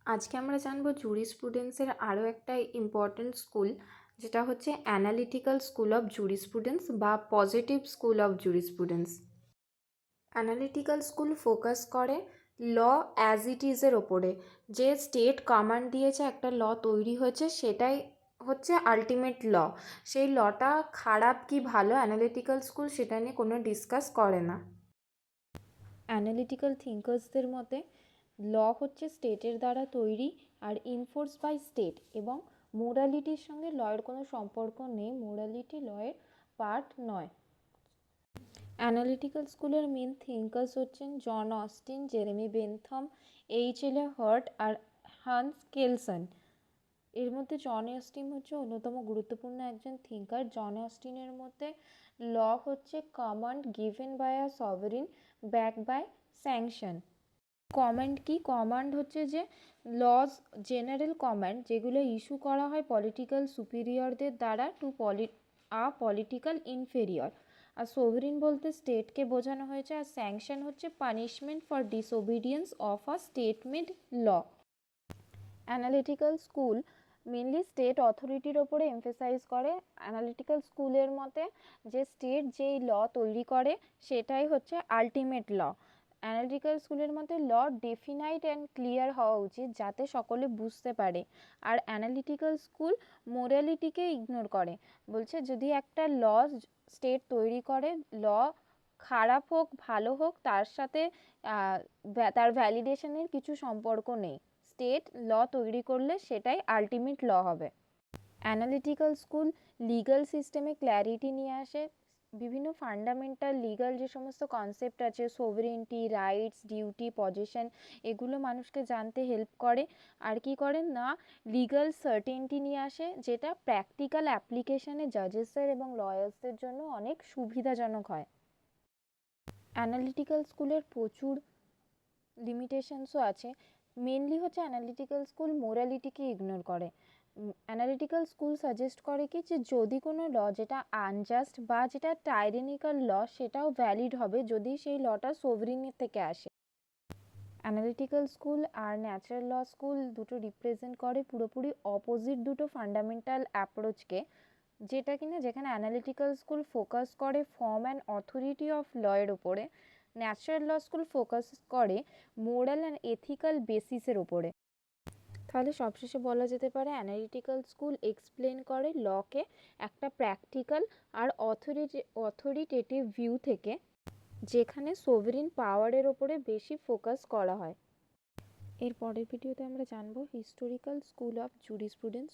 আজকে আমরা জানবো জুরিসপ্রুডেন্সের আরও একটা ইম্পর্ট্যান্ট স্কুল, যেটা হচ্ছে অ্যানালিটিক্যাল স্কুল অফ জুরিসপ্রুডেন্স বা positive school of jurisprudence. Analytical school focus করে ল অ্যাজ ইট ইজের ওপরে। যে স্টেট কমান্ড দিয়েছে একটা ল তৈরি হয়েছে, সেটাই হচ্ছে আলটিমেট ল। সেই লটা খারাপ কি ভালো, অ্যানালিটিক্যাল স্কুল সেটা নিয়ে কোনো ডিসকাস করে না। অ্যানালিটিক্যাল থিঙ্কার্সদের মতে ল হচ্ছে স্টেটের দ্বারা তৈরি আর ইনফোর্স বাই স্টেট, এবং মোরালিটির সঙ্গে লয়ের কোনো সম্পর্ক নেই, মোরালিটি লয়ের পার্ট নয়। অ্যানালিটিক্যাল স্কুলের মেন থিঙ্কার্স হচ্ছেন John Austen, Jeremy Bentham, এইচ.এল.এ heart আর হান্স কেলসন। এর মধ্যে জন অস্টিন হচ্ছে অন্যতম গুরুত্বপূর্ণ একজন থিঙ্কার। জন অস্টিনের মতে ল হচ্ছে command given by a sovereign back by sanction. Command কি? কমান্ড হচ্ছে যে লজ, জেনারেল কমান্ড যেগুলো ইস্যু করা হয় পলিটিক্যাল সুপিরিয়রদের দ্বারা টু পলিটিক্যাল ইনফেরিয়র। আর সোভরিন বলতে স্টেটকে বোঝানো হয়েছে, আর স্যাংশন হচ্ছে punishment for disobedience of a state made law. Analytical school mainly state অথরিটির ওপরে এমফেসাইজ করে। অ্যানালিটিক্যাল স্কুলের মতে যে স্টেট যেই ল তৈরি করে সেটাই হচ্ছে আলটিমেট ল। অ্যানালিটিক্যাল স্কুলের মতে ল ডেফিনাইট অ্যান্ড ক্লিয়ার হওয়া উচিত যাতে সকলে বুঝতে পারে। আর অ্যানালিটিক্যাল স্কুল মোরালিটিকে ইগনোর করে, বলছে যদি একটা ল স্টেট তৈরি করে, ল খারাপ হোক ভালো হোক তার সাথে তার ভ্যালিডেশনের কিছু সম্পর্ক নেই। স্টেট ল তৈরি করলে সেটাই আলটিমেট ল হবে। অ্যানালিটিক্যাল স্কুল লিগ্যাল সিস্টেমে ক্ল্যারিটি নিয়ে আসে। বিভিন্ন ফান্ডামেন্টাল লিগ্যাল যে সমস্ত কনসেপ্ট আছে, সোভরেনিটি, রাইটস, ডিউটি, পজেশন, এগুলো মানুষকে জানতে হেল্প করে। আর কি করেন না, লিগ্যাল সার্টেনটি নিয়ে আসে, যেটা প্র্যাকটিক্যাল অ্যাপ্লিকেশনে জাজেসের এবং লয়ার্সদের জন্য অনেক সুবিধাজনক হয়। অ্যানালিটিক্যাল স্কুলের প্রচুর লিমিটেশনসও আছে। মেনলি হচ্ছে অ্যানালিটিক্যাল স্কুল মোরালিটিকে ইগনোর করে। অ্যানালিটিক্যাল স্কুল সাজেস্ট করে কি, যে যদি কোনো ল যেটা আনজাস্ট বা যেটা টাইরেনিক্যাল ল, সেটাও ভ্যালিড হবে যদি সেই লটা সোভরিনের থেকে আসে। অ্যানালিটিক্যাল স্কুল আর ন্যাচারাল ল স্কুল দুটো রিপ্রেজেন্ট করে পুরোপুরি অপোজিট দুটো ফান্ডামেন্টাল অ্যাপ্রোচকে, যেটা কিনা যেখানে অ্যানালিটিক্যাল স্কুল ফোকাস করে ফর্ম অ্যান্ড অথরিটি অফ লয়ের ওপরে, ন্যাচারাল ল স্কুল ফোকাস করে মোরাল অ্যান্ড এথিক্যাল বেসিসের ওপরে। তাহলে সবশেষে বলা যেতে পারে অ্যানালিটিক্যাল স্কুল এক্সপ্লেন করে লকে একটা প্র্যাকটিক্যাল আর অথরিটেটিভ ভিউ থেকে, যেখানে সোভরিন পাওয়ারের ওপরে বেশি ফোকাস করা হয়। এর পরের ভিডিওতে আমরা জানবো হিস্টোরিক্যাল স্কুল অফ জুরিসপ্রুডেন্স।